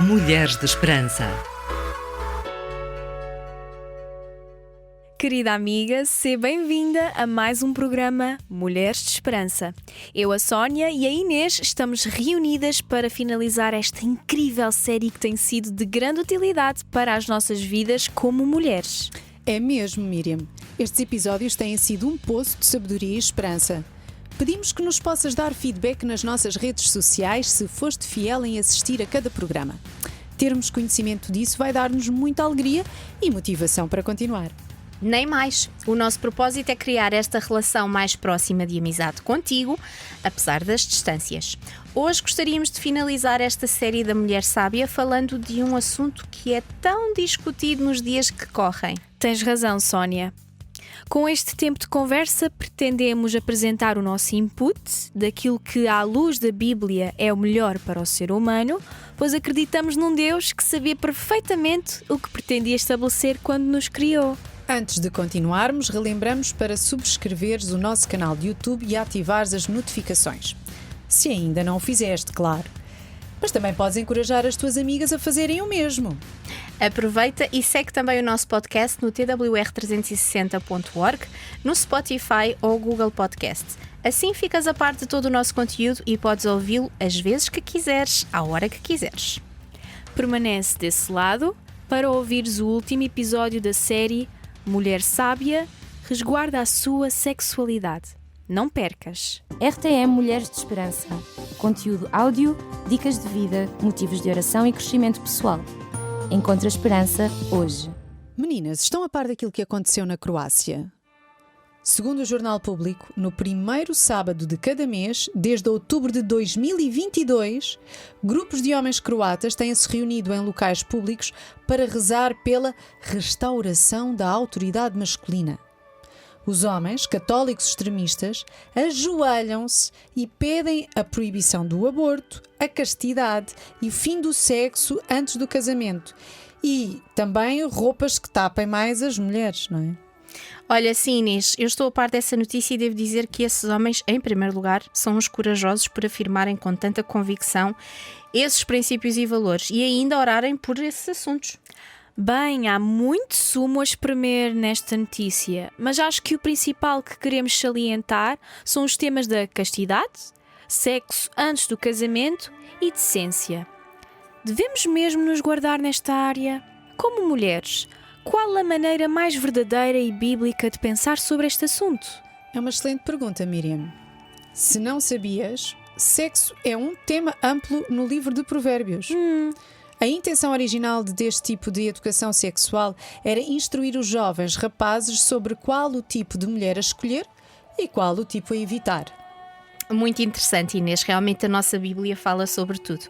Mulheres de Esperança. Querida amiga, seja bem-vinda a mais um programa Mulheres de Esperança. Eu, a Sónia e a Inês estamos reunidas para finalizar esta incrível série que tem sido de grande utilidade para as nossas vidas como mulheres. É mesmo, Miriam. Estes episódios têm sido um poço de sabedoria e esperança. Pedimos que nos possas dar feedback nas nossas redes sociais se foste fiel em assistir a cada programa. Termos conhecimento disso vai dar-nos muita alegria e motivação para continuar. Nem mais. O nosso propósito é criar esta relação mais próxima de amizade contigo, apesar das distâncias. Hoje gostaríamos de finalizar esta série da Mulher Sábia falando de um assunto que é tão discutido nos dias que correm. Tens razão, Sónia. Com este tempo de conversa, pretendemos apresentar o nosso input daquilo que, à luz da Bíblia, é o melhor para o ser humano, pois acreditamos num Deus que sabia perfeitamente o que pretendia estabelecer quando nos criou. Antes de continuarmos, relembramos para subscreveres o nosso canal de YouTube e ativares as notificações. Se ainda não o fizeste, claro. Mas também podes encorajar as tuas amigas a fazerem o mesmo. Aproveita e segue também o nosso podcast no twr360.org, no Spotify ou Google Podcast. Assim ficas a par de todo o nosso conteúdo e podes ouvi-lo às vezes que quiseres, à hora que quiseres. Permanece desse lado para ouvires o último episódio da série Mulher Sábia, resguarda a sua sexualidade. Não percas! RTM Mulheres de Esperança. Conteúdo áudio, dicas de vida, motivos de oração e crescimento pessoal. Encontra a esperança hoje. Meninas, estão a par daquilo que aconteceu na Croácia? Segundo o Jornal Público, no primeiro sábado de cada mês, desde outubro de 2022, grupos de homens croatas têm-se reunido em locais públicos para rezar pela restauração da autoridade masculina. Os homens, católicos extremistas, ajoelham-se e pedem a proibição do aborto, a castidade e o fim do sexo antes do casamento. E também roupas que tapem mais as mulheres, não é? Olha, sim, Inês, eu estou a par dessa notícia e devo dizer que esses homens, em primeiro lugar, são os corajosos por afirmarem com tanta convicção esses princípios e valores e ainda orarem por esses assuntos. Bem, há muito sumo a espremer nesta notícia, mas acho que o principal que queremos salientar são os temas da castidade, sexo antes do casamento e decência. Devemos mesmo nos guardar nesta área? Como mulheres, qual a maneira mais verdadeira e bíblica de pensar sobre este assunto? É uma excelente pergunta, Miriam. Se não sabias, sexo é um tema amplo no livro de Provérbios. A intenção original deste tipo de educação sexual era instruir os jovens rapazes sobre qual o tipo de mulher a escolher e qual o tipo a evitar. Muito interessante, Inês. Realmente a nossa Bíblia fala sobre tudo.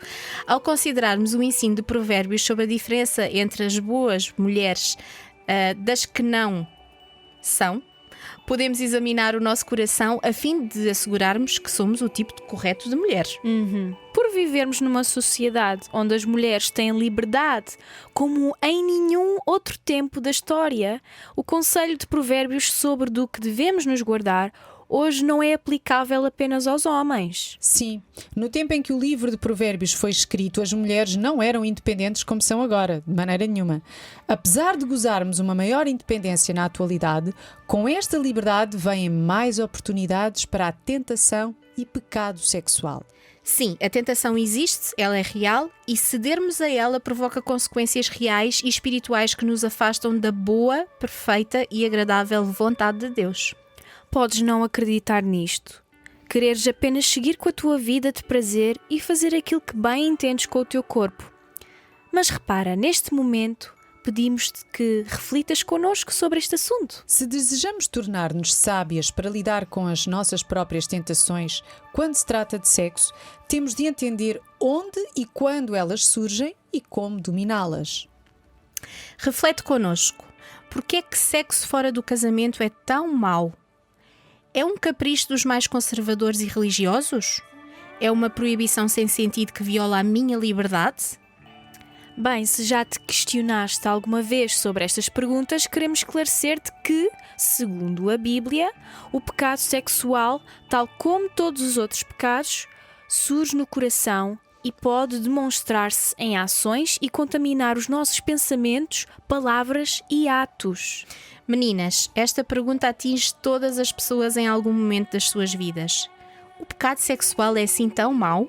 Ao considerarmos o ensino de Provérbios sobre a diferença entre as boas mulheres das que não são, podemos examinar o nosso coração a fim de assegurarmos que somos o tipo correto de mulher. Por vivermos numa sociedade onde as mulheres têm liberdade como em nenhum outro tempo da história, o conselho de Provérbios sobre do que devemos nos guardar hoje não é aplicável apenas aos homens. Sim, no tempo em que o livro de Provérbios foi escrito, as mulheres não eram independentes como são agora, de maneira nenhuma. Apesar de gozarmos uma maior independência na atualidade, com esta liberdade vêm mais oportunidades para a tentação e pecado sexual. Sim, a tentação existe, ela é real e cedermos a ela provoca consequências reais e espirituais que nos afastam da boa, perfeita e agradável vontade de Deus. Podes não acreditar nisto. Quereres apenas seguir com a tua vida de prazer e fazer aquilo que bem entendes com o teu corpo. Mas repara, neste momento, pedimos-te que reflitas connosco sobre este assunto. Se desejamos tornar-nos sábias para lidar com as nossas próprias tentações quando se trata de sexo, temos de entender onde e quando elas surgem e como dominá-las. Reflete connosco. Porquê é que sexo fora do casamento é tão mau? É um capricho dos mais conservadores e religiosos? É uma proibição sem sentido que viola a minha liberdade? Bem, se já te questionaste alguma vez sobre estas perguntas, queremos esclarecer-te que, segundo a Bíblia, o pecado sexual, tal como todos os outros pecados, surge no coração e pode demonstrar-se em ações e contaminar os nossos pensamentos, palavras e atos. Meninas, esta pergunta atinge todas as pessoas em algum momento das suas vidas. O pecado sexual é assim tão mau?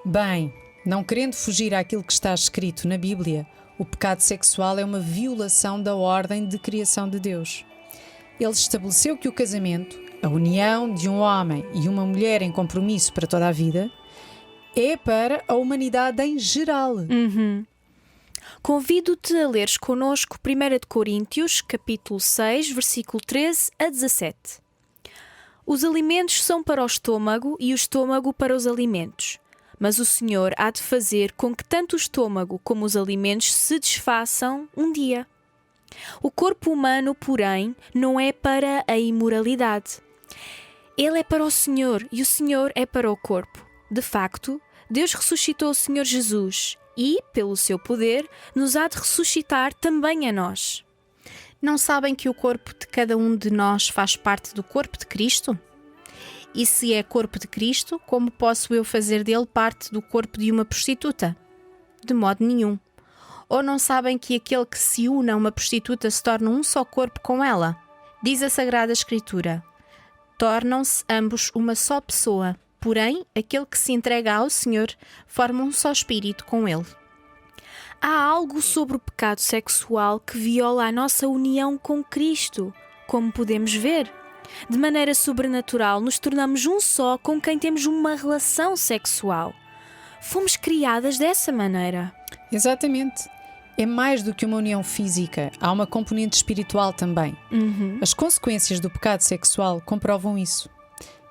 Bem, não querendo fugir àquilo que está escrito na Bíblia, o pecado sexual é uma violação da ordem de criação de Deus. Ele estabeleceu que o casamento, a união de um homem e uma mulher em compromisso para toda a vida, é para a humanidade em geral. Convido-te a leres connosco 1 Coríntios, capítulo 6, versículo 13 a 17. Os alimentos são para o estômago e o estômago para os alimentos. Mas o Senhor há de fazer com que tanto o estômago como os alimentos se desfaçam um dia. O corpo humano, porém, não é para a imoralidade. Ele é para o Senhor e o Senhor é para o corpo. De facto, Deus ressuscitou o Senhor Jesus e, pelo seu poder, nos há de ressuscitar também a nós. Não sabem que o corpo de cada um de nós faz parte do corpo de Cristo? E se é corpo de Cristo, como posso eu fazer dele parte do corpo de uma prostituta? De modo nenhum. Ou não sabem que aquele que se une a uma prostituta se torna um só corpo com ela? Diz a Sagrada Escritura: tornam-se ambos uma só pessoa, porém, aquele que se entrega ao Senhor forma um só espírito com ele. Há algo sobre o pecado sexual que viola a nossa união com Cristo, como podemos ver. De maneira sobrenatural, nos tornamos um só com quem temos uma relação sexual. Fomos criadas dessa maneira. Exatamente. É mais do que uma união física, há uma componente espiritual também. As consequências do pecado sexual comprovam isso.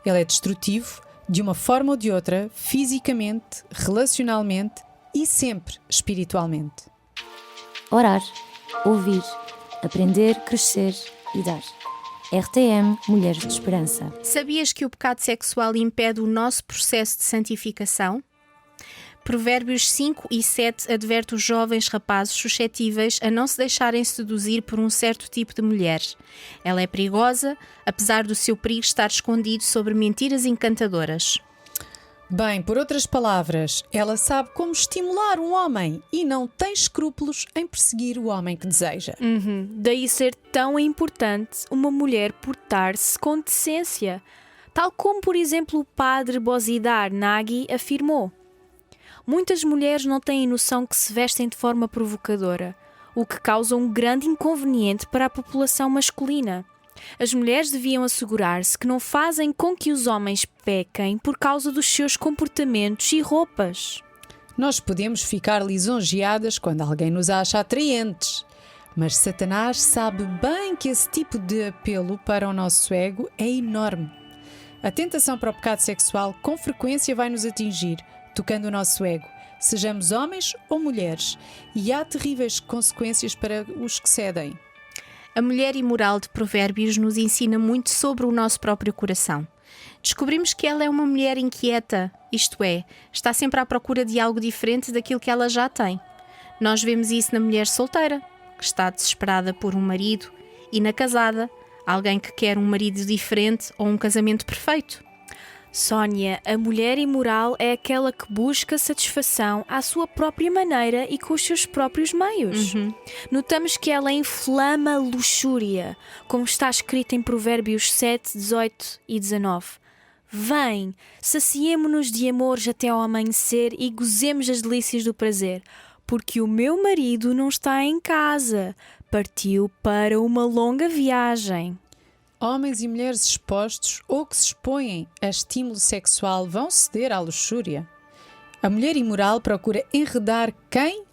Ele é destrutivo, de uma forma ou de outra, fisicamente, relacionalmente e sempre espiritualmente. Orar, ouvir, aprender, crescer e dar. RTM Mulheres de Esperança. Sabias que o pecado sexual impede o nosso processo de santificação? Provérbios 5 e 7 adverte os jovens rapazes suscetíveis a não se deixarem seduzir por um certo tipo de mulher. Ela é perigosa, apesar do seu perigo estar escondido sobre mentiras encantadoras. Bem, por outras palavras, ela sabe como estimular um homem e não tem escrúpulos em perseguir o homem que deseja. Daí ser tão importante uma mulher portar-se com decência, tal como, por exemplo, o padre Bozidar Nagy afirmou. Muitas mulheres não têm noção que se vestem de forma provocadora, o que causa um grande inconveniente para a população masculina. As mulheres deviam assegurar-se que não fazem com que os homens pequem por causa dos seus comportamentos e roupas. Nós podemos ficar lisonjeadas quando alguém nos acha atraentes, mas Satanás sabe bem que esse tipo de apelo para o nosso ego é enorme. A tentação para o pecado sexual com frequência vai nos atingir, tocando o nosso ego, sejamos homens ou mulheres, e há terríveis consequências para os que cedem. A mulher imoral de Provérbios nos ensina muito sobre o nosso próprio coração. Descobrimos que ela é uma mulher inquieta, isto é, está sempre à procura de algo diferente daquilo que ela já tem. Nós vemos isso na mulher solteira, que está desesperada por um marido, e na casada, alguém que quer um marido diferente ou um casamento perfeito. Sónia, a mulher imoral é aquela que busca satisfação à sua própria maneira e com os seus próprios meios. Notamos que ela inflama a luxúria, como está escrito em Provérbios 7, 18 e 19. Vem, saciemo-nos de amores até ao amanhecer e gozemos as delícias do prazer, porque o meu marido não está em casa, partiu para uma longa viagem. Homens e mulheres expostos ou que se expõem a estímulo sexual vão ceder à luxúria. A mulher imoral procura enredar quem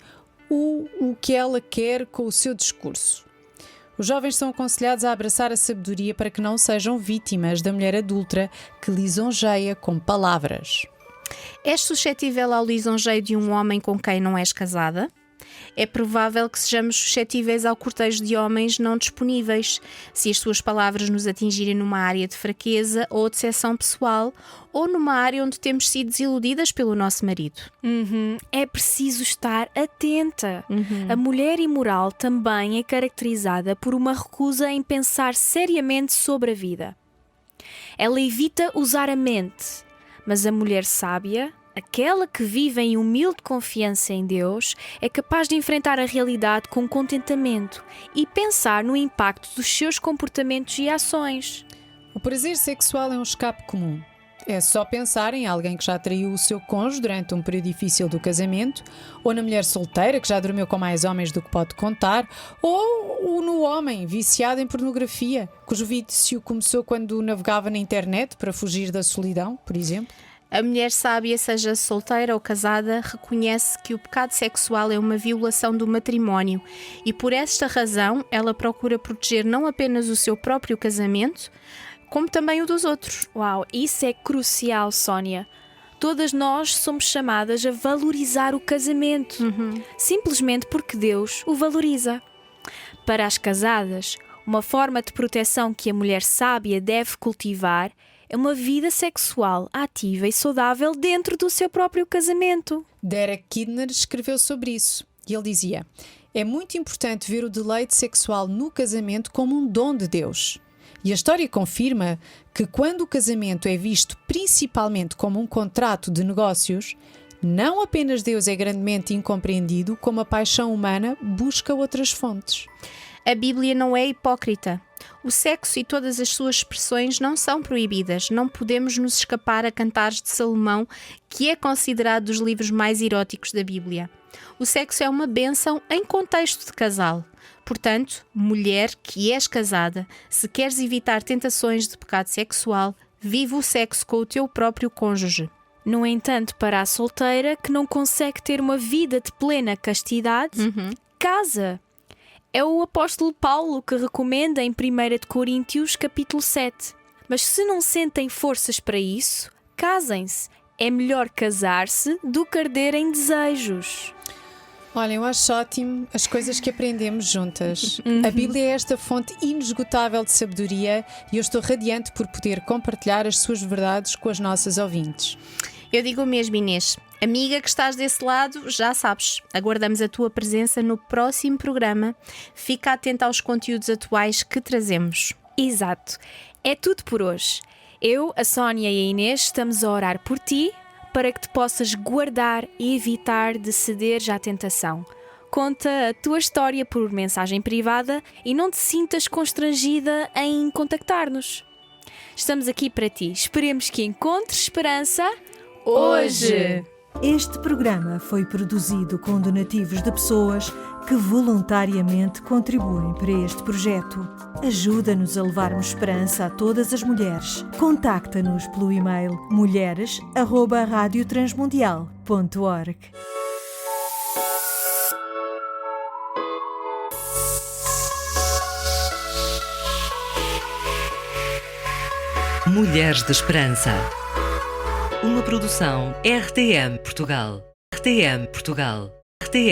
ou o que ela quer com o seu discurso. Os jovens são aconselhados a abraçar a sabedoria para que não sejam vítimas da mulher adúltera que lisonjeia com palavras. És suscetível ao lisonjeio de um homem com quem não és casada? É provável que sejamos suscetíveis ao cortejo de homens não disponíveis, se as suas palavras nos atingirem numa área de fraqueza ou decepção pessoal, ou numa área onde temos sido desiludidas pelo nosso marido. É preciso estar atenta. A mulher imoral também é caracterizada por uma recusa em pensar seriamente sobre a vida. Ela evita usar a mente, mas a mulher sábia, aquela que vive em humilde confiança em Deus, é capaz de enfrentar a realidade com contentamento e pensar no impacto dos seus comportamentos e ações. O prazer sexual é um escape comum. É só pensar em alguém que já traiu o seu cônjuge durante um período difícil do casamento, ou na mulher solteira que já dormiu com mais homens do que pode contar, ou no homem viciado em pornografia, cujo vício começou quando navegava na internet para fugir da solidão, por exemplo. A mulher sábia, seja solteira ou casada, reconhece que o pecado sexual é uma violação do matrimónio e, por esta razão, ela procura proteger não apenas o seu próprio casamento, como também o dos outros. Uau, isso é crucial, Sónia. Todas nós somos chamadas a valorizar o casamento, simplesmente porque Deus o valoriza. Para as casadas, uma forma de proteção que a mulher sábia deve cultivar é uma vida sexual ativa e saudável dentro do seu próprio casamento. Derek Kidner escreveu sobre isso e ele dizia: é muito importante ver o deleite sexual no casamento como um dom de Deus. E a história confirma que quando o casamento é visto principalmente como um contrato de negócios, não apenas Deus é grandemente incompreendido, como a paixão humana busca outras fontes. A Bíblia não é hipócrita. O sexo e todas as suas expressões não são proibidas. Não podemos nos escapar a Cantares de Salomão, que é considerado dos livros mais eróticos da Bíblia. O sexo é uma bênção em contexto de casal. Portanto, mulher que és casada, se queres evitar tentações de pecado sexual, vive o sexo com o teu próprio cônjuge. No entanto, para a solteira que não consegue ter uma vida de plena castidade, casa. É o apóstolo Paulo que recomenda em 1 Coríntios capítulo 7. Mas se não sentem forças para isso, casem-se. É melhor casar-se do que arder em desejos. Olha, eu acho ótimo as coisas que aprendemos juntas. A Bíblia é esta fonte inesgotável de sabedoria e eu estou radiante por poder compartilhar as suas verdades com as nossas ouvintes. Eu digo o mesmo, Inês. Amiga que estás desse lado, já sabes, aguardamos a tua presença no próximo programa. Fica atenta aos conteúdos atuais que trazemos. Exato. É tudo por hoje. Eu, a Sónia e a Inês estamos a orar por ti para que te possas guardar e evitar de cederes à tentação. Conta a tua história por mensagem privada e não te sintas constrangida em contactar-nos. Estamos aqui para ti. Esperemos que encontres esperança hoje. Este programa foi produzido com donativos de pessoas que voluntariamente contribuem para este projeto. Ajuda-nos a levarmos esperança a todas as mulheres. Contacta-nos pelo e-mail mulheres@radiotransmundial.org. Mulheres de Esperança. Uma produção RTM Portugal. RTM Portugal. RTM